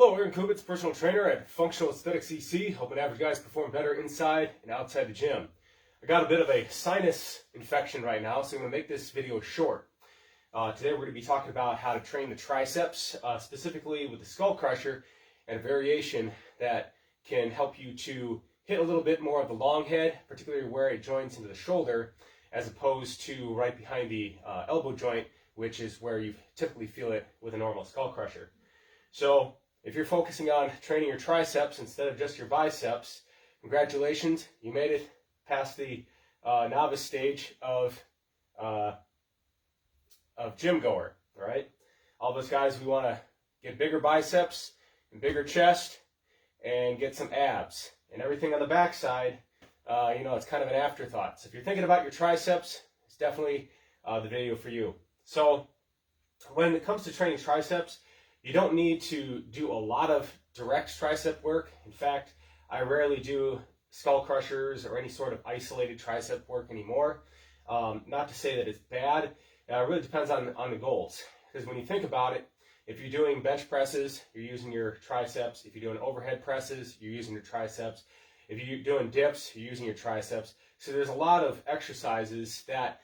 Hello, Aaron Kubitz, personal trainer at Functional Aesthetics EC, helping average guys perform better inside and outside the gym. I got a bit of a sinus infection right now, so I'm going to make this video short. Today we're going to be talking about how to train the triceps, specifically with the skull crusher, and a variation that can help you to hit a little bit more of the long head, particularly where it joins into the shoulder, as opposed to right behind the elbow joint, which is where you typically feel it with a normal skull crusher. So if you're focusing on training your triceps instead of just your biceps, congratulations, you made it past the novice stage of gym goer, all right? All those guys, we want to get bigger biceps and bigger chest and get some abs. And everything on the backside, it's kind of an afterthought. So if you're thinking about your triceps, it's definitely the video for you. So when it comes to training triceps, you don't need to do a lot of direct tricep work. In fact, I rarely do skull crushers or any sort of isolated tricep work anymore. Not to say that it's bad. It really depends on the goals. Because when you think about it, if you're doing bench presses, you're using your triceps. If you're doing overhead presses, you're using your triceps. If you're doing dips, you're using your triceps. So there's a lot of exercises that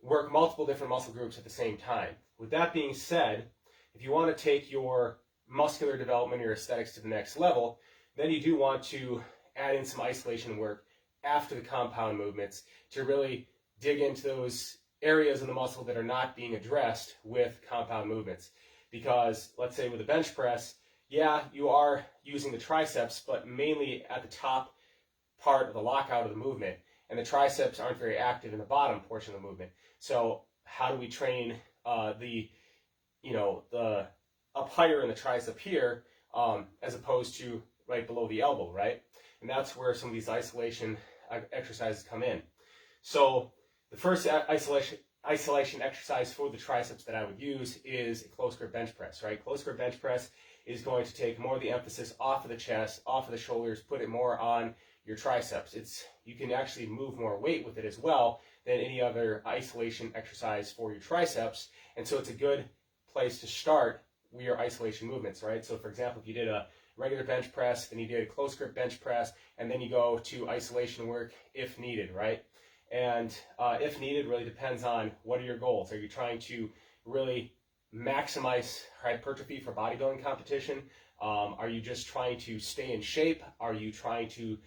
work multiple different muscle groups at the same time. With that being said, if you want to take your muscular development, your aesthetics to the next level, then you do want to add in some isolation work after the compound movements to really dig into those areas of the muscle that are not being addressed with compound movements. Because let's say with a bench press, yeah, you are using the triceps, but mainly at the top part of the lockout of the movement, and the triceps aren't very active in the bottom portion of the movement. So how do we train the up higher in the tricep here, as opposed to right below the elbow, right? And that's where some of these isolation exercises come in. So the first isolation exercise for the triceps that I would use is a close grip bench press, right? Close grip bench press is going to take more of the emphasis off of the chest, off of the shoulders, put it more on your triceps. You can actually move more weight with it as well than any other isolation exercise for your triceps. And so it's a good place to start your isolation movements, right? So for example, if you did a regular bench press, then you did a close grip bench press, and then you go to isolation work if needed, right? And if needed really depends on what are your goals. Are you trying to really maximize hypertrophy for bodybuilding competition? Are you just trying to stay in shape? Are you trying to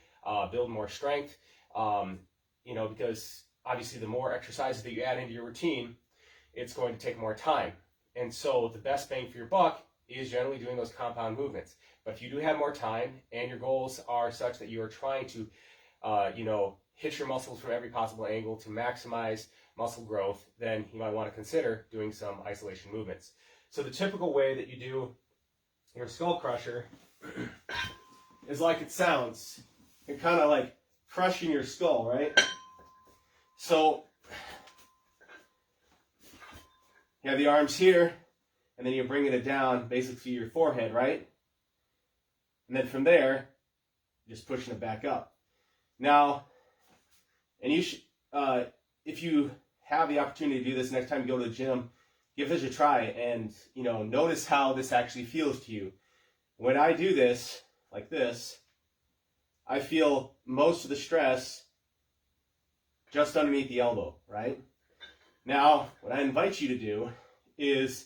build more strength? Because obviously the more exercises that you add into your routine, it's going to take more time. And so the best bang for your buck is generally doing those compound movements. But if you do have more time and your goals are such that you are trying to, hit your muscles from every possible angle to maximize muscle growth, then you might want to consider doing some isolation movements. So the typical way that you do your skull crusher is like it sounds. You're kind of like crushing your skull, right? So you have the arms here, and then you're bringing it down basically to your forehead, right? And then from there, just pushing it back up. Now, and you should, if you have the opportunity to do this next time you go to the gym, give this a try and, notice how this actually feels to you. When I do this, like this, I feel most of the stress just underneath the elbow, right? Now, what I invite you to do is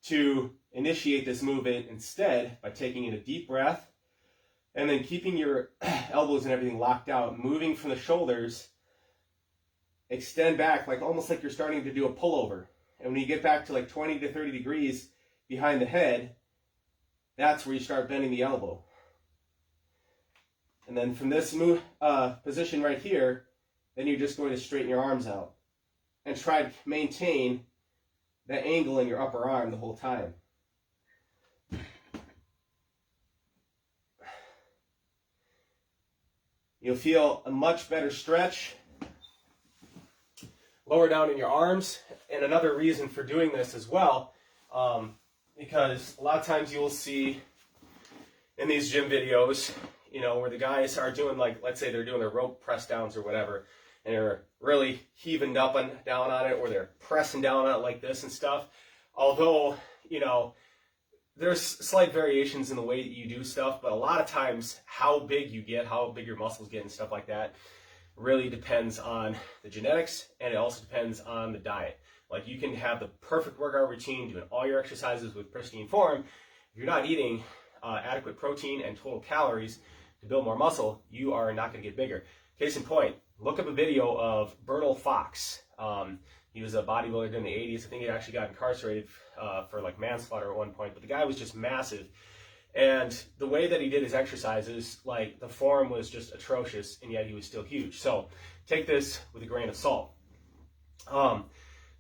to initiate this movement instead by taking in a deep breath and then keeping your elbows and everything locked out, moving from the shoulders, extend back almost like you're starting to do a pullover. And when you get back to 20 to 30 degrees behind the head, that's where you start bending the elbow. And then from this position right here, then you're just going to straighten your arms out and try to maintain that angle in your upper arm the whole time. You'll feel a much better stretch lower down in your arms. And another reason for doing this as well, because a lot of times you'll see in these gym videos, where the guys are doing let's say they're doing their rope press downs or whatever, and they're really heaving up and down on it, or they're pressing down on it like this and stuff. Although, there's slight variations in the way that you do stuff, but a lot of times how big you get, how big your muscles get and stuff like that really depends on the genetics, and it also depends on the diet. Like, you can have the perfect workout routine, doing all your exercises with pristine form. If you're not eating adequate protein and total calories to build more muscle, you are not going to get bigger. Case in point, look up a video of Bernal Fox. He was a bodybuilder in the 80s. I think he actually got incarcerated for like manslaughter at one point, but the guy was just massive. And the way that he did his exercises, like, the form was just atrocious, and yet he was still huge. So take this with a grain of salt.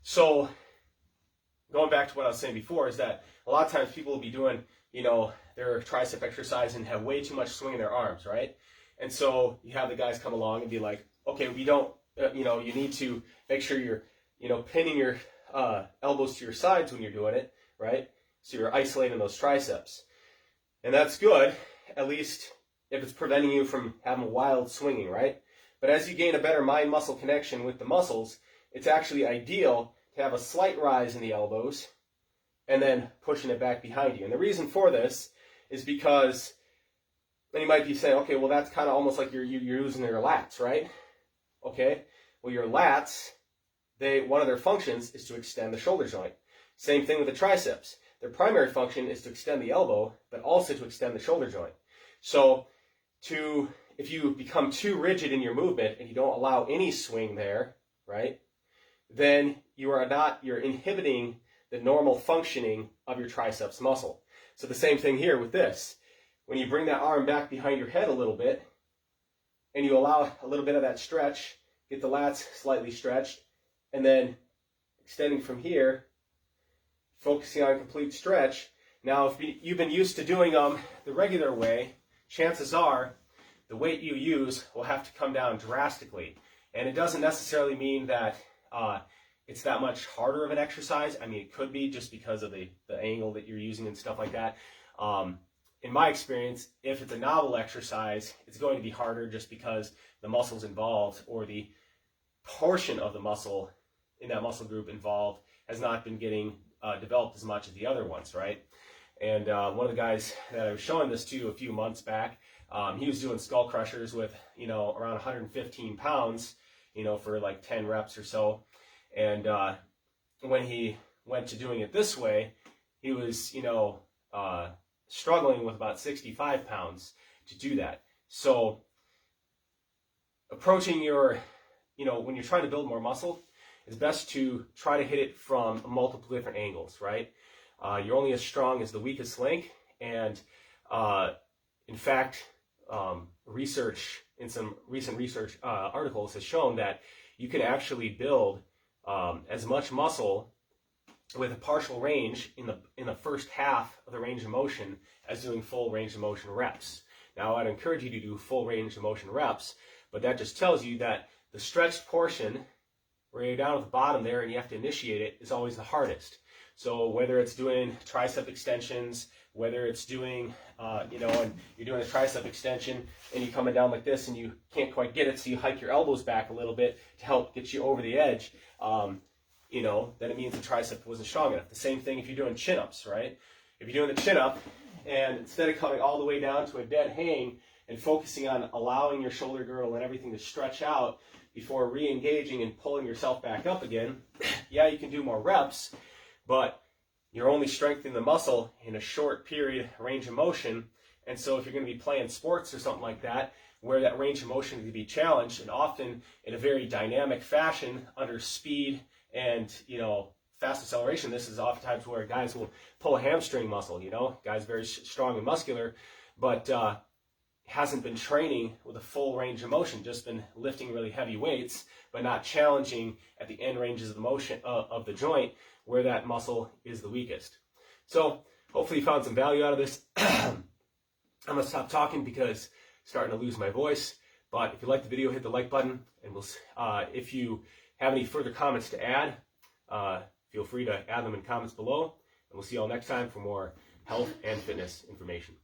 So going back to what I was saying before, is that a lot of times people will be doing, their tricep exercise and have way too much swing in their arms, right? And so you have the guys come along and be like, okay, we don't, you need to make sure you're, pinning your elbows to your sides when you're doing it, right? So you're isolating those triceps. And that's good, at least if it's preventing you from having wild swinging, right? But as you gain a better mind-muscle connection with the muscles, it's actually ideal to have a slight rise in the elbows and then pushing it back behind you. And the reason for this is because, and you might be saying, okay, well, that's kind of almost like you're using your lats, right? Okay, well, your lats, one of their functions is to extend the shoulder joint. Same thing with the triceps. Their primary function is to extend the elbow, but also to extend the shoulder joint. So if you become too rigid in your movement and you don't allow any swing there, right, then you're inhibiting the normal functioning of your triceps muscle. So the same thing here with this. When you bring that arm back behind your head a little bit, and you allow a little bit of that stretch, get the lats slightly stretched, and then extending from here, focusing on complete stretch. Now, if you've been used to doing them the regular way, chances are the weight you use will have to come down drastically. And it doesn't necessarily mean that it's that much harder of an exercise. I mean, it could be just because of the angle that you're using and stuff like that. In my experience, if it's a novel exercise, it's going to be harder just because the muscles involved, or the portion of the muscle in that muscle group involved, has not been getting developed as much as the other ones, right? And one of the guys that I was showing this to a few months back, he was doing skull crushers with, around 115 pounds, for like 10 reps or so. And when he went to doing it this way, he was, struggling with about 65 pounds to do that. So approaching your, when you're trying to build more muscle, it's best to try to hit it from multiple different angles, right? You're only as strong as the weakest link. And in fact, research in some recent research articles has shown that you can actually build as much muscle with a partial range in the first half of the range of motion as doing full range of motion reps. Now, I'd encourage you to do full range of motion reps, but that just tells you that the stretched portion, where you're down at the bottom there and you have to initiate it, is always the hardest. So whether it's doing tricep extensions, whether it's doing, and you're doing a tricep extension and you're coming down like this and you can't quite get it, so you hike your elbows back a little bit to help get you over the edge, then it means the tricep wasn't strong enough. The same thing if you're doing chin-ups, right? If you're doing the chin-up, and instead of coming all the way down to a dead hang and focusing on allowing your shoulder girdle and everything to stretch out before re-engaging and pulling yourself back up again, yeah, you can do more reps, but you're only strengthening the muscle in a short period range of motion. And so if you're going to be playing sports or something like that, where that range of motion can be challenged, and often in a very dynamic fashion under speed and, fast acceleration, this is oftentimes where guys will pull a hamstring muscle, guys very strong and muscular, but hasn't been training with a full range of motion, just been lifting really heavy weights, but not challenging at the end ranges of the motion of the joint where that muscle is the weakest. So hopefully you found some value out of this. I'm going to stop talking because I'm starting to lose my voice. But if you like the video, hit the like button. And if you have any further comments to add, feel free to add them in comments below. And we'll see you all next time for more health and fitness information.